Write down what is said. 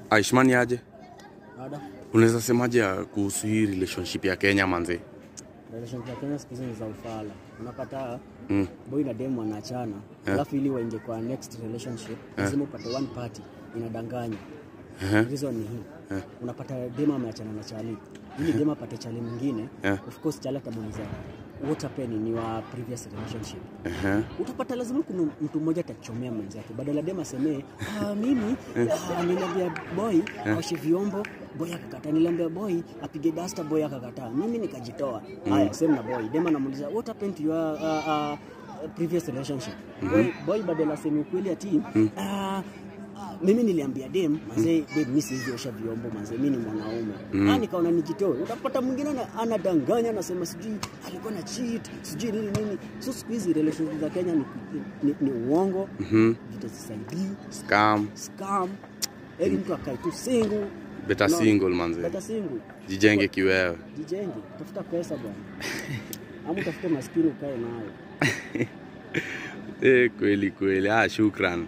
Aishmani aje? Ada. Unaweza semaje kuhusu hii relationship ya Kenya manze? Relationship ya Kenya siku hizi za ufala. Unapata boy na dem wanaachana, alafu ili waingie kwa next relationship, lazima upate one party inadanganya. Reason ni hii. Unapata dem ameachana na chali. Ili dem apate chali mwingine, of course chali atamuuliza what happened in your previous relationship. Utapata lazima kuna mtu mmoja atachomea mwenzake. Badala dem aseme, mimi niliambia boy aoshe vyombo, boy akakataa. Niliambia boy apige duster, boy akakataa. Mimi nikajitoa. Haya, same na boy. Dem anamuuliza what happened to your previous relationship. Boy badala aseme ukweli ati mimi niliambia dem manze, mimi siwezi osha vyombo manze, mimi ni mwanaume. Nikaona nijitoe. Utapata mwingine anadanganya, anasema sijui alikuwa na cheat, sijui nini. So siku hizi relationship za Kenya ni uongo, vitasisaidii, scam. Eli mtu akae tu single. Better single manze. Better single. Jijenge kiwewe. Jijenge, tafuta pesa bwana. Ama tafute maskini ukae nayo. Kweli. Shukran.